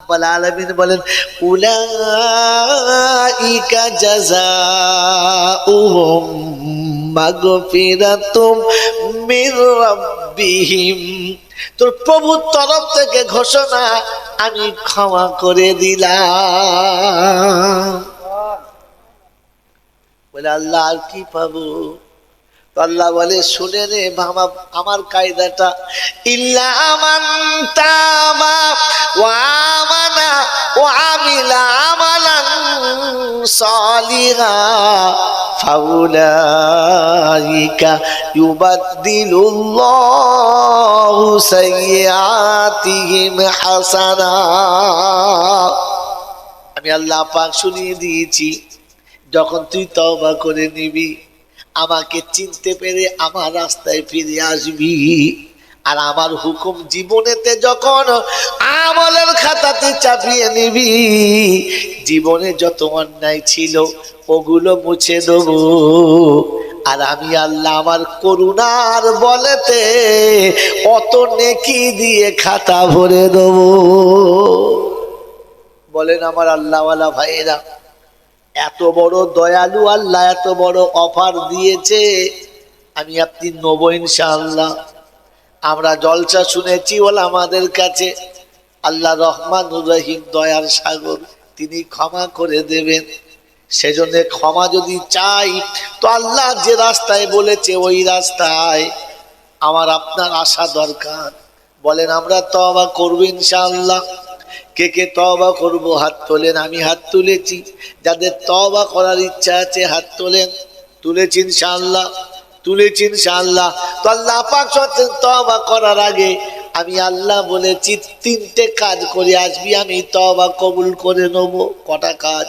রাব্বুল আলামিন বলেন উলাইকা জাযাউহুম মাগফিরাতুম মির রাব্বিহিম, তোর প্রভুর তরফ থেকে ঘোষণা, আমি ক্ষমা করে দিলাম। বলে আল্লাহ আর কি পাবো? আল্লাহ বলে শুনে নে আমার কায়দাটা, ইল্লা মান তাবা ওয়া আমানা ওয়া আমিলা আমালান সালিহা ফাউলাইকা ইউবাদদিলুল্লাহু সাইয়্যাতিহিম হাসানাত। আমি আল্লাহ পাক শুনিয়ে দিয়েছি, যখন তুই তওবা করে নিবি, আমাকে চিনতে পেরে আমার রাস্তায় ফিরে আসবি, আর আমার হুকুম জীবনেতে যখন আমলের খাতাতে চাপিয়ে নিবি, জীবনে যত অন্যায় ছিল ওগুলো মুছে দেবো, আর আমি আল্লাহ আমার করুণার বলেতে অত নেকি দিয়ে খাতা ভরে দেবো। বলেন আমার আল্লাহওয়ালা ভাইয়েরা, এত বড় দয়ালু আল্লাহ, এত বড় অফার দিয়েছে, আমি আপনি নেবো ইনশাআল্লাহ। আমরা জলসা শুনেছি বলে আমাদের কাছে আল্লাহ রহমানুর রহিম, দয়ার সাগর, তিনি ক্ষমা করে দেবেন। সেজন্য ক্ষমা যদি চাই তো আল্লাহ যে রাস্তায় বলেছে ওই রাস্তায় আমার আপনার আসা দরকার। বলেন আমরা তওবা করব ইনশাআল্লাহ। কে কে তওবা করব হাত তোলেন। আমি হাত তুলেছি। যাদের তওবা করার ইচ্ছা আছে হাত তোলেন। তুলেছি ইনশাআল্লাহ, তুলেছি ইনশাআল্লাহ। তো আল্লাহ পাক তওবা করার আগে আমি আল্লাহ বলেছি তিনটে কাজ করে আসবি, আমি তওবা কবুল করে নেব। কটা কাজ?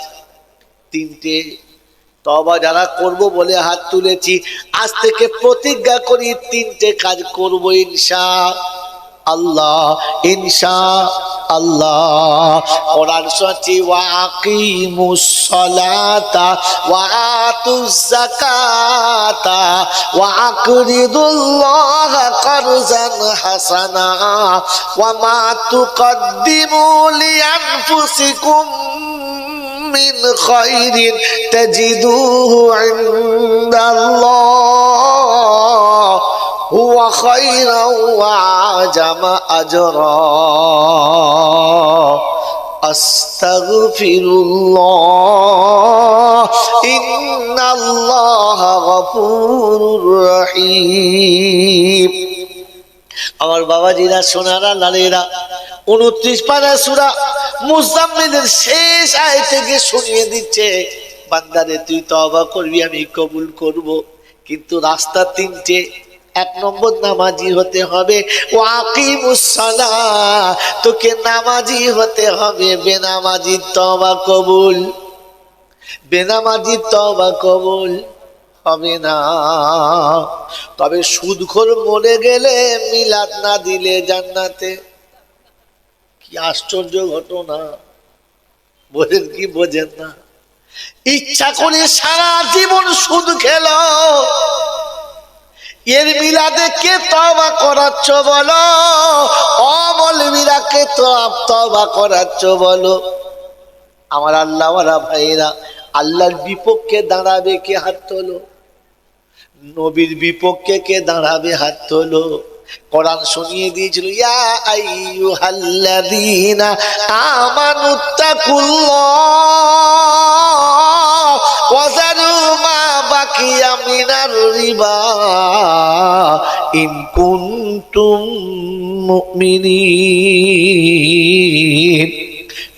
তিনটে। তওবা যারা করব বলে হাত তুলেছি, আজ থেকে প্রতিজ্ঞা করি তিনটে কাজ করব ইনশাআল্লাহ, ইনশাআল্লাহ। কোরআন সচি ওয়াকিমুস সালাতা ওয়া আতুজ যাকাতা ওয়া আকরিদুল্লাহ কারজান হাসানা ওয়া মা তুকদ্দিমু লিআনফুসিকুম মিন খায়রিন তাজিদুহু ইনদাল্লাহ হুয়া খায়রান ওয়া আজামা আজরা। আস্তাগফিরুল্লাহ ইন্নাল্লাহা গফুরুর রহিম। আমার বাবাজিরা, সোনারা, লালেরা, 29 পারা সূরা মুজাম্মিলের শেষ আয়াত থেকে শুনিয়ে দিচ্ছে, বান্দারে তুই তওবা করবি, আমি কবুল করব, কিন্তু রাস্তা তিনটে। 1 নম্বর নামাজি হতে হবে। ওয়াকিমুস সালাহ, তোকে নামাজি হতে হবে। বেনামাজি তওবা কবুল, বেনামাজি তওবা কবুল হবে না। তবে সুদখোর মরে গেলে মিলাদ না দিলে জান্নাতে। কি আশ্চর্য ঘটনা! বোঝেন কি বোঝেন না? ইচ্ছা করে সারা জীবন সুদ খেলো, এর মিলাদে কে তওবা করাচ্ছ বলো? অমলবিরা কে তওবা করাচ্ছ বলো? আমার আল্লাহওয়ালা ভাইরা, আল্লাহর বিপক্ষে দাঁড়াবে কে? হাত তোলো। নবীর বিপক্ষে কে দাঁড়াবে? হাত তোলো। কোরআন শুনিয়ে দিয়েছিল, ইয়া আইয়ুহাল্লাযীনা আমানুত্তাকুল্লাহ ওয়া যারু মা বাকিয়া মিনার রিবা ইন কুনতুম মুমিনিন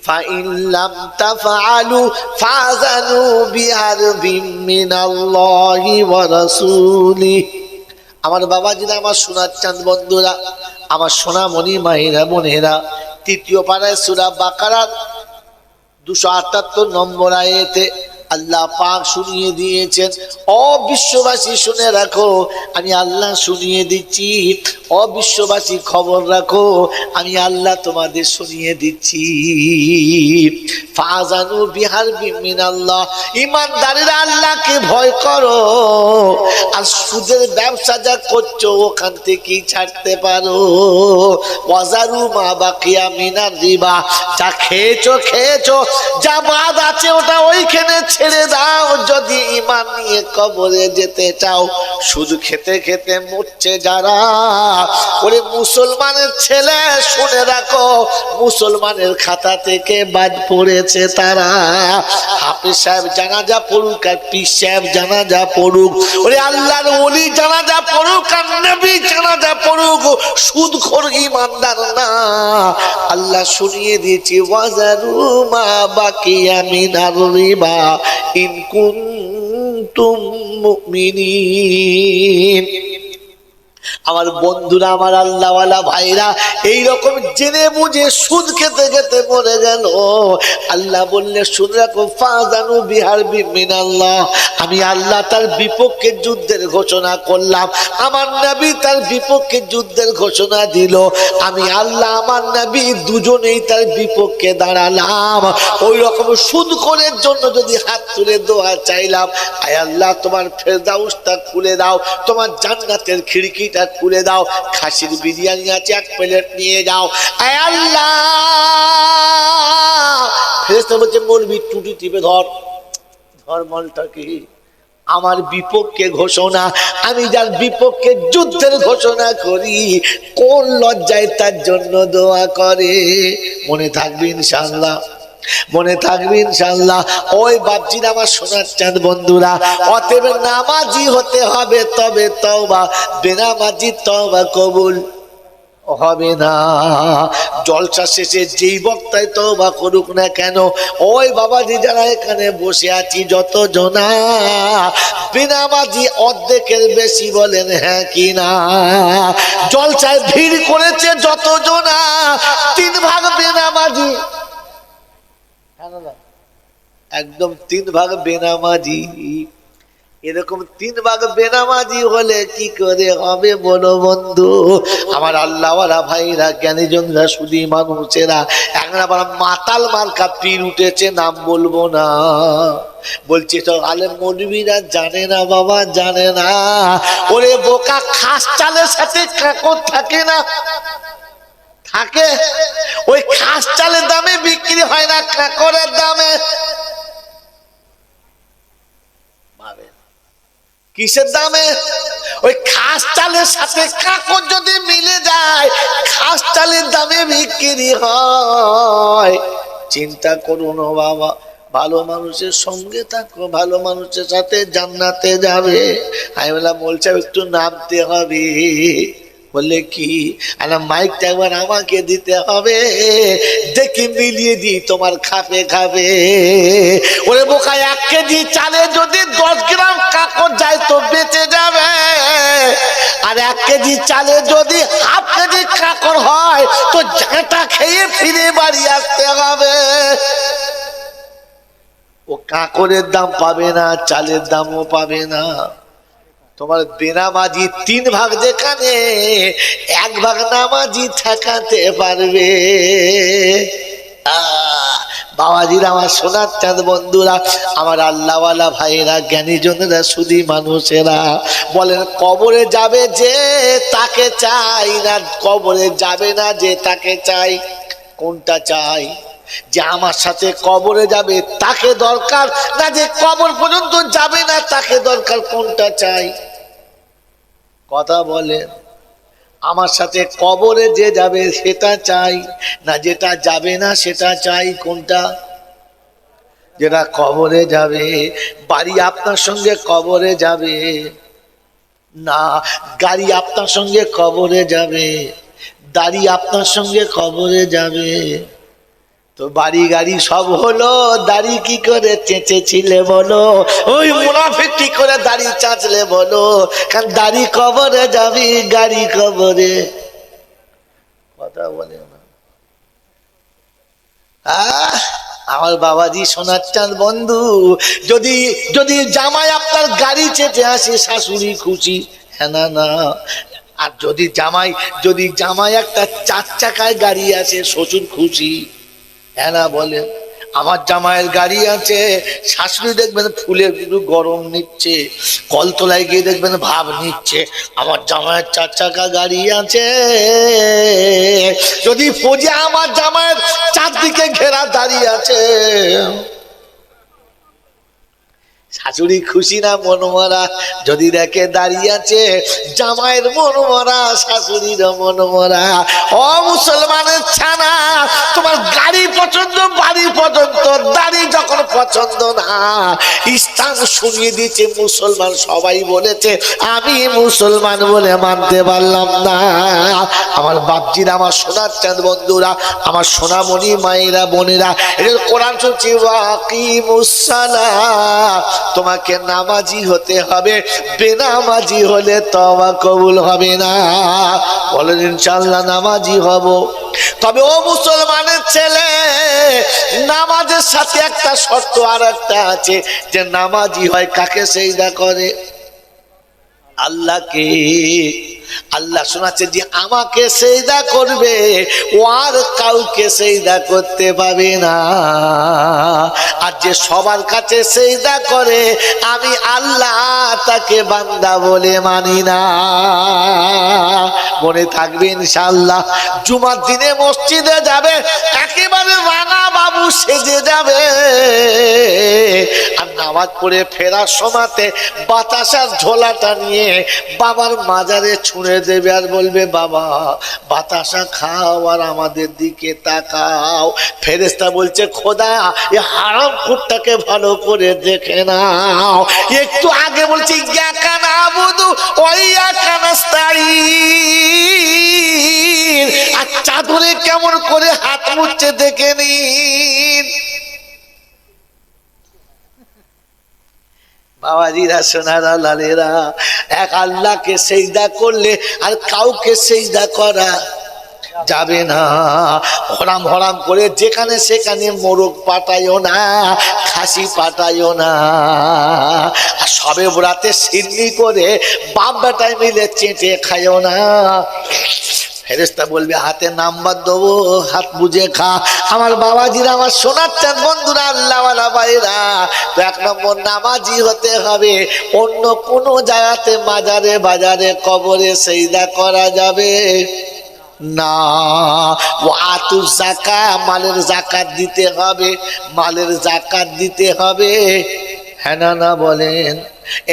ফাইন লাম তাফআলু ফাযানু বিহারবিম মিনাল্লাহি ওয়া রাসূলিহি। আমার বাবাজিরা, আমার সোনার চাঁদ বন্ধুরা, আমার সোনামণি মায়েরা, বোনেরা, 3য় পারায় সূরা বাকারার 278 নম্বর আয়াতে আল্লাহ পাক শুনিয়ে দিয়েছেন। ও বিশ্ববাসী শুনে রাখো, আমি আল্লাহ শুনিয়ে দিচ্ছি। ও বিশ্ববাসী খবর রাখো, আমি আল্লাহ তোমাদের শুনিয়ে দিচ্ছি। ফাজানু বিহারবিম মিনাল্লাহ, ঈমানদারেরা আল্লাহকে ভয় করো। আর সুদের ব্যবসা যা করছো ওখান থেকেই ছাড়তে পারো। ওয়াজারু মা বাকিয়া মিনার রিবা, যা খেয়েছো যা বাদ আছে ওটা ওইখানে ছেড়ে দাও। যদি ঈমান নিয়ে কবরে যেতে চাও। শুধু খেতে খেতে মরছে যারা, ওরে মুসলমানের ছেলে শুনে রাখো, মুসলমানের খাতা থেকে বাদ পড়েছে তারা। হাফেজ সাহেব জানাজা পড়ুক আর পীর সাহেব জানাজা পড়ুক, ওরে আল্লাহর ওলি জানাজা পড়ুক আর নবী জানাজা পড়ুক, সুদখোর ঈমানদার না। আল্লাহ শুনিয়ে দিয়েছি, ওয়াজারু মা বাকিয়া মিনার রিবা ইন কুনতুম মুমিনিন। আমার বন্ধুরা, আমার আল্লাহওয়ালা ভাইরা, এইরকম জেনে বুঝে সুদ খেতে খেতে মরে গেল। আল্লাহ বললে শুনে রাখো, ফাজানু বিহারবিম মিনাল্লাহ, আমি আল্লাহ তার বিপক্ষে যুদ্ধের ঘোষণা করলাম। আমার নবী তার বিপক্ষে যুদ্ধের ঘোষণা দিল। আমি আল্লাহ আমার নবী দুজনেই তার বিপক্ষে দাঁড়ালাম। ওই রকম সুদখোরের জন্য যদি হাত তুলে দোয়া চাইলাম, আয় আল্লাহ তোমার ফেরদাউসটা খুলে দাও, তোমার জান্নাতের খিড়কিটা খুলে দাও, খাসির বিরিয়ানি আছে এক প্লেট নিয়ে যাও। আয় আল্লাহ, ফেরেশতা বলছে মৌলবি টুটি টিপে ধর মলটা কি আমার বিপক্ষে ঘোষণা। আমি যার বিপক্ষে যুদ্ধের ঘোষণা করি, কোন লজ্জায় তার জন্য দোয়া করে। মনে থাকবে ইনশাআল্লাহ, মনে থাকবে ইনশাআল্লাহ। ওই বাপজিরা, আমার সোনার চাঁদ বন্ধুরা, অতএব নামাজি হতে হবে, তবে তওবা, বেনামাজি তওবা কবুল হবে না। জলসা শেষে যেই বক্তায় তওবা করুক না কেন, ওই বাবাজি যারা এখানে বসে আছি যত জনা, বেনামাজি অর্ধেকের বেশি বলেন হ্যাঁ কি না? জলসায় ভিড় করেছে যত জনা, 3 ভাগ বেনামাজি, একদম 3 ভাগ বেনামাজি। এরকম 3 ভাগ বেনামাজি হলে কি করে হবে বলো বন্ধু? আমার আল্লাহওয়ালা ভাইরা, জ্ঞানীজনরা, শুধু মানুষেরা, একবার মাতাল মার্কা পীর উঠেছে, নাম বলবো না। বলছে তো আলেম মৌলবীরা জানে না বাবা, জানে না। ওরে বোকা, খাস চালের সাথে কাকর থাকে না? থাকে। ওই খাস চালের দামে বিক্রি হয় না কাকরের দামে। কিসের দামে? ওই খাস চালের সাথে কাকর যদি মিলে যায়, খাস চালের দামে বিক্রি হয়। চিন্তা করুন বাবা, ভালো মানুষের সঙ্গে থাকো, ভালো মানুষের সাথে জান্নাতে যাবে। আমি বললাম বলছে একটু নামতে হবে। বললে কি? আলা মাইকটা একবার আমাকে দিতে হবে, দেখি মিলিয়ে দিই তোমার খাবে খাবে। ওরে বোকা, 1 কেজি চালে যদি 10 গ্রাম কাকর যায় তো বেঁচে যাবে। আর 1 কেজি চালে যদি হাফ কেজি কাকর হয় তো ঝাঁটা খেয়ে ফিরে বাড়ি আসতে হবে। ও কাকরের দাম পাবে না, চালের দামও পাবে না। তোমার বেনামাজি 3 ভাগ যেখানে, 1 ভাগ নামাজি ঠেকাতে পারবে। বাবাজিরা, আমার সোনার চাঁদ বন্ধুরা, আমার আল্লাহওয়ালা ভাইয়েরা, জ্ঞানীজনেরা, শুধু মানুষেরা, বলেন কবরে যাবে যে তাকে চাই না কবরে যাবে না যে তাকে চাই? কোনটা চাই? যে আমার সাথে কবরে যাবে তাকে দরকার, না যে কবর পর্যন্ত যাবে না তাকে দরকার? কোনটা চাই? কথা বলেন। আমার সাথে কবরে যে যাবে সেটা চাই, না যেটা যাবে না সেটা চাই? কোনটা? যেটা কবরে যাবে। বাড়ি আপনার সঙ্গে কবরে যাবে না, গাড়ি আপনার সঙ্গে কবরে যাবে, দাড়ি আপনার সঙ্গে কবরে যাবে। তো বাড়ি গাড়ি সব হলো, দাড়ি কি করে চেঁচেছিলে বলো? ওই মুনাফিক কি করে দাড়ি চাঁচলে বলো? কারণ দাড়ি কবরে যাবি, গাড়ি কবরে। কথা বলে না। আমার বাবাজি সোনার চাঁদ বন্ধু, যদি যদি জামাই আপনার গাড়ি চেটে আসে শাশুড়ি খুশি, হ্যাঁ না না? আর যদি জামাই একটা 4 চাকায় গাড়ি আছে শ্বশুর খুশি, হ্যাঁ না বলেন? আমার জামাইয়ের গাড়ি আছে, শাশুড়ি দেখবেন ফুলে একটু গরম নিচ্ছে, কলতলায় গিয়ে দেখবেন ভাব নিচ্ছে। আমার জামাইয়ের 4 চাকা গাড়ি আছে, যদি ফৌজি আমার জামাইয়ের চারদিকে ঘেরা দাঁড়িয়ে আছে, শাশুড়ি খুশি না মনমরা? যদি দেখে দাঁড়িয়ে আছে জামাইয়ের মনমরা, শাশুড়ির মনমরা। ও মুসলমানের ছানা, তোমার গাড়ি পছন্দ, বাড়ি পছন্দ, দাড়ি যখন পছন্দ না, ইসলাম শুনিয়ে দিচ্ছে মুসলমান সবাই বলেছে, আমি মুসলমান বলে মানতে পারলাম না। আমার বাপজিরা, আমার সোনার চাঁদ বন্ধুরা, আমার সোনামণি মায়েরা বোনেরা, এদের কোরআন শুনছি, ওয়াকিমুস সালাত, তোমাকে নামাজি হতে হবে, বেনামাজি হলে তওবা কবুল হবে না। বলেন ইনশাআল্লাহ নামাজি হব। তবে ও মুসলমানের ছেলে, নামাজের সাথে একটা শর্ত আর একটা আছে, যে নামাজি হয় কাকে সিজদা করে? আল্লাহকে। আল্লাহ শোনাচ্ছে যে আমাকে সিজদা করবে, ও আর কাউকে সিজদা করতে পাবে না। আর যে সবার কাছে সিজদা করে, আমি আল্লাহ তাকে বান্দা বলে মানি না। মনে থাকবে ইনশাআল্লাহ। জুমার দিনে মসজিদে যাবে, একেবারে রাঙা বাবু সেজে যাবে, আর নামাজ পড়ে ফেরার সময়তে বাতাসার ঝোলাটা নিয়ে বাবার মাজারে ছুঁড়ে দেবে, আর বলবে, বাবা বাতাসা খাও আর আমাদের দিকে তাকাও। ফেরেশতা বলছে, খোদা এ হারামখোরটাকে ভালো করে দেখে নাও। একটু আগে বলছি ইয়াকা নাবুদু ওয়া ইয়াকা নাস্তাঈন, আর চাদরে কেমন করে হাত মুছছে দেখে নিন। বাবাজিরা, সোনারা, লালেরা, এক আল্লাহকে সিজদা করলে আর কাউকে সিজদা করা যাবে না। হরাম হরাম করে যেখানে সেখানে মোরগ পাঠাইও না, খাসি পাঠাইও না। আর সবে বরাতে সিন্নি করে বাপ বেটায় মিলে চেটে খাইও না। ফেরেশতা বলবে হাতে নাম্বার দেবো, হাত বুঝে খা। আমার বাবাজিরা, আমার সোনার চাঁদ বন্ধুরা, আল্লাহওয়ালা ভাইরা, তো 1 নম্বর নামাজি হতে হবে। অন্য কোন জায়গাতে মাজারে বাজারে কবরে সিজদা করা যাবে না। ওয়াতু যাকাত, মালের যাকাত দিতে হবে, মালের যাকাত দিতে হবে, হ্যাঁ না না বলেন?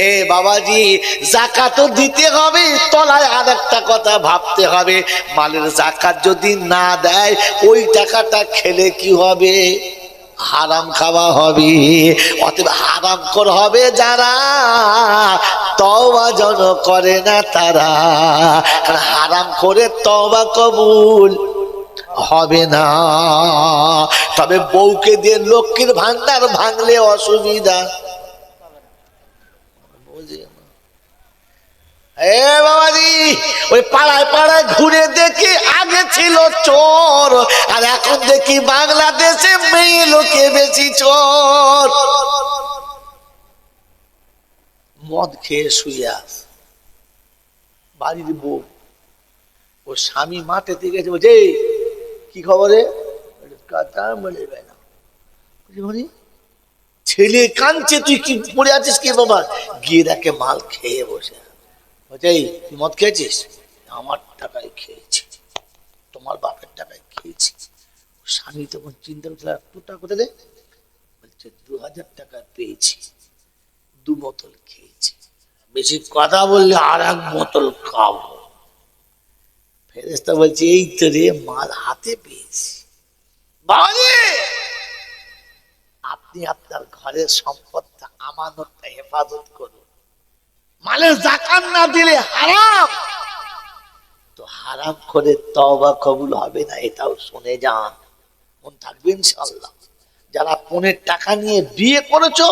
এ বাবাজি, যাকাতও দিতে হবে, তলায় আর একটা কথা ভাবতে হবে, মালের যাকাত যদি না দেয় ওই টাকাটা খেলে কি হবে? হারাম খাওয়া হবে। অতএব হারামখোর হবে যারা, তওবা যেন করে না তারা, কারণ হারামখোরের তওবা কবুল হবে না। তবে বউকে দিয়ে লক্ষ্মীর ভান্ডার ভাঙলে অসুবিধা। এ বাবাজি, ওই পাড়ায় পাড়ায় ঘুরে দেখি আগে ছিল চোর, আর এখন দেখি বাংলাদেশে মেয়ে লোকে বেশি চোর। মদ খেয়ে শুয়ে বাড়ির বউ, ও স্বামী মাঠে থেকে গেছে, বলছে কি খবরে? ছেলে কাঁদছে, তুই কি পড়ে আছিস কি বাবা? গিয়ে দেখে মাল খেয়ে বসে। বলছে তুই মদ খেয়েছিস? আমার টাকায় খেয়েছি, তোমার বাপের টাকায় খেয়েছি। স্বামী তখন চিন্তা করছিল, এত টাকা কোথায়? বলছে 2000 টাকা পেয়েছি, 2 বোতল খেয়েছি, বেশি কথা বললে আর 1 বোতল খাবো। ফেরেশতা বলছে এই তো রে, মাল হাতে পেয়েছি। বাবাজি, আপনি আপনার ঘরের সম্পদটা, আমানতটা হেফাজত করুন। মালের যাকাত না দিলে হারাম, তো হারাম করে তওবা কবুল হবে না, এটাও শুনে যান। মন থাকবে ইনশাআল্লাহ। যারা পনের টাকা নিয়ে বিয়ে করেছো,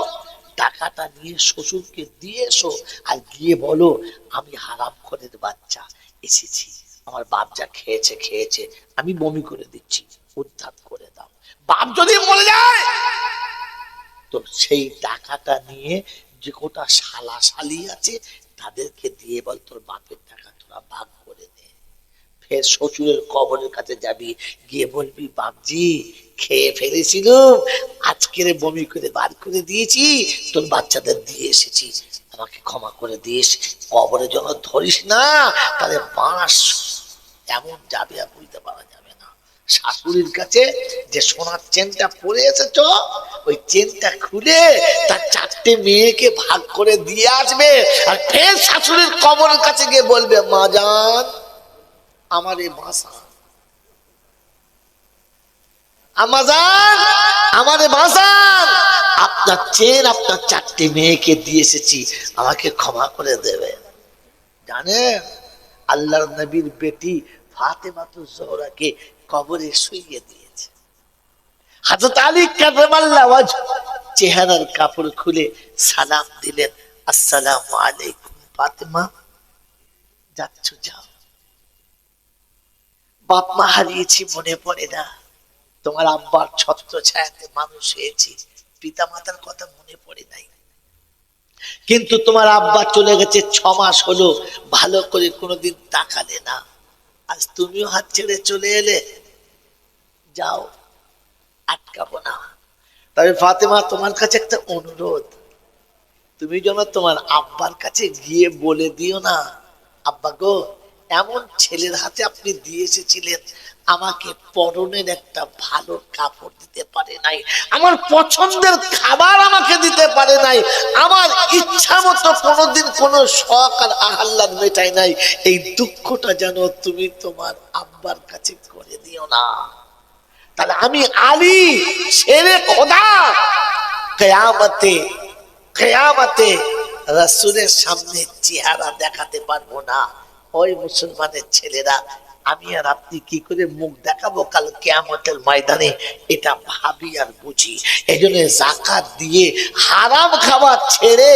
টাকাটা নিয়ে শ্বশুরকে দিয়ে এসো, আর গিয়ে বলো আমি হারাম করে বাচ্চা এসেছি, আমার বাপ যা খেয়েছে খেয়েছে, আমি বমি করে দিচ্ছি, উদ্ধার করে দাও। বাপ যদি মরে যায় তো সেই টাকাটা নিয়ে যে কোটা শালা শালি আছে তাদেরকে দিয়ে বল তোর বাপের টাকা তোরা ভাগ করে নে। ফের শ্বশুরের কবরের কাছে যাবি, গিয়ে বলবি বাপজি খেয়ে ফেলেছিল, আজকের বমি করে বার করে দিয়েছি, তোর বাচ্চাদের দিয়ে এসেছি, আমাকে ক্ষমা করে দিস। কবরে যেন ধরিস না, তাহলে বাঁশ এমন যাবে আর বুঝতে পারা যাবে না। শাশুড়ির কাছে যে সোনার চেনটা পরে এসেছ, ওই চেনটা খুলে তার 4টে মেয়েকে ভাগ করে দিয়ে আসবে, আর ফের শাশুড়ির কবরের কাছে গিয়ে বলবে মা জান আমার এই ভাষা, আমাজান আমার ভাষান, আপনার চেন আপনার 4টে মেয়েকে দিয়ে এসেছি, আমাকে ক্ষমা করে দেবে। জানেন আল্লাহর নবীর বেটি ফাতেমাতুজ জোহরাকে কবরে শুইয়ে দিয়েছে। হযরত আলী কাররামাল্লাহু ওয়াজহু চেহারার কাপড় খুলে সালাম দিলেন, আসসালামু আলাইকুম ফাতেমা, যাচ্ছ যাও। বাপ মা হারিয়েছি মনে পড়ে না, তোমার আব্বার ছত্র ছায়াতে মানুষ হয়েছি, পিতা মাতার কথা মনে পড়ে নাই, কিন্তু তোমার আব্বা চলে গেছে 6 মাস হলো, ভালো করে কোনোদিন তাকালে না, আজ তুমিও হাত ছেড়ে চলে এলে, যাও আটকাবো না। তবে ফাতেমা তোমার কাছে একটা অনুরোধ, তুমি যেন তোমার আব্বার কাছে গিয়ে বলে দিও না, আব্বা গো এমন ছেলের হাতে আপনি দিয়ে এসেছিলেন, আমাকে পরনের একটা ভালো কাপড় দিতে পারে নাই, আমার পছন্দের খাবার আমাকে দিতে পারে নাই, আমার ইচ্ছা মতো কোনোদিন কোনো শখ আর আহ্লাদ মেটাই নাই, এই দুঃখটা যেন তুমি তোমার আব্বার কাছে করে দিও না। তাহলে আমি আলী শেরে খোদা কিয়ামতে কিয়ামতে রাসূলের সামনে চেহারা দেখাতে পারবো না। ওই মুসলমানের ছেলেরা, আমি আর আপনি কি করে মুখ দেখাবো কাল কিয়ামতের ময়দানে, এটা ভাবি আর বুঝি। এজন্য যাকাত দিয়ে হারাম খাবার ছেড়ে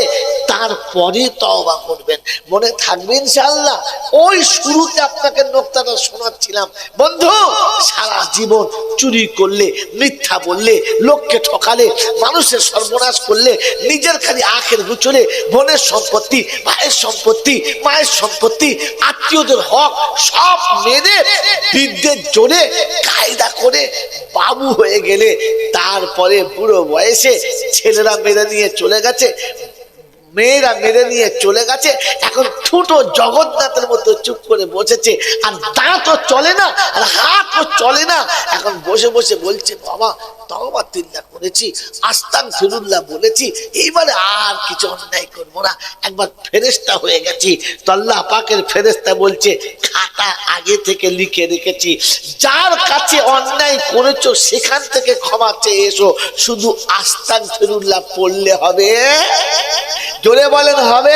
তারপরে তওবা করবেন, মনে থাকবে ইনশাআল্লাহ। ওই শুরুতে আপনাকে নোকতাটা শোনাচ্ছিলাম, বন্ধু সারা জীবন চুরি করলে, মিথ্যা বললে, লোককে ঠকালে, মানুষের সর্বনাশ করলে, নিজের খালি আখের গুছলে, বোনের সম্পত্তি, ভাইয়ের সম্পত্তি, মায়ের সম্পত্তি, আত্মীয়দের হক সব মেনে বিদ্যের জোরে কায়দা করে বাবু হয়ে গেলে, তারপরে বুড়ো বয়সে ছেলেরা মেরে নিয়ে চলে গেছে, মেয়েরা মেরে নিয়ে চলে গেছে, এখন ছোট জগন্নাথের মতো চুপ করে বসেছে, আর দাঁতও চলে না আর হাতও চলে না, এখন বসে বসে বলছে বাবা তওবা তিল্লাহ করেছি, আস্তাগফিরুল্লাহ বলেছি, এইবারে আর কিছু অন্যায় করবো না, একবার ফেরেশতা হয়ে গেছি। তো আল্লাহ পাকের ফেরেশতা বলছে খাতা আগে থেকে লিখে রেখেছি, যার কাছে অন্যায় করেছো সেখান থেকে ক্ষমা চেয়ে এসো, শুধু আস্তাগফিরুল্লাহ পড়লে হবে। জোরে বলেন হবে।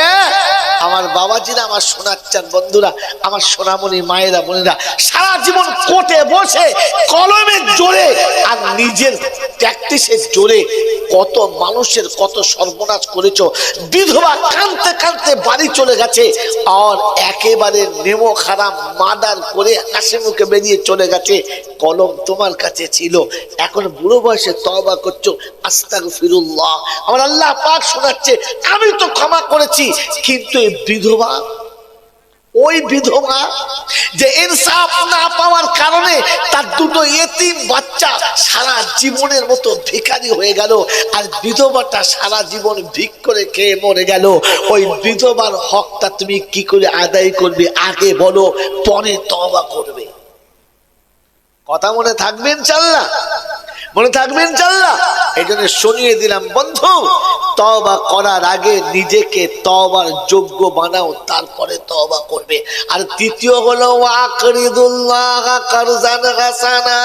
আমার বাবাজিরা, আমার শোনাচ্ছেন বন্ধুরা, আমার সোনামণি মায়েরা বোনেরা, সারা জীবন কোর্টে বসে কলমের জোরে আর নিজের প্র্যাকটিসের জোরে কত মানুষের কত সর্বনাশ করেছো। বিধবা কাঁদতে কাঁদতে বাড়ি চলে গেছে, আর একেবারে নেমো খারাপ মার্ডার করে হাসি মুখে বেরিয়ে চলে গেছে, কলম তোমার কাছে ছিল, এখন বুড়ো বয়সে তওবা করছো, আস্তাগফিরুল্লাহ। আমার আল্লাহ পাক শোনাচ্ছে আমি তো ক্ষমা করেছি, কিন্তু এই বিধবা, ওই বিধবা যে ইনসাফ না পাওয়ার কারণে তার দুটো ইয়েতিম বাচ্চা সারা জীবনের মতো ভিখারি হয়ে গেল, আর বিধবাটা সারা জীবন ভিক করে খেয়ে মরে গেল, ওই বিধবার হকটা তুমি কি করে আদায় করবে আগে বলো, পরে তওবা করবে। কথা মনে থাকবে ইনশাআল্লাহ, মনে থাকবে ইনশাআল্লাহ। এই জন্য শুনিয়ে দিলাম বন্ধু, তওবা করার আগে নিজেকে তওবার যোগ্য বানাও, তারপরে তওবা করবে। আর তৃতীয় হলো ওয়াকরিদুল্লাহ কারজান হাসানা,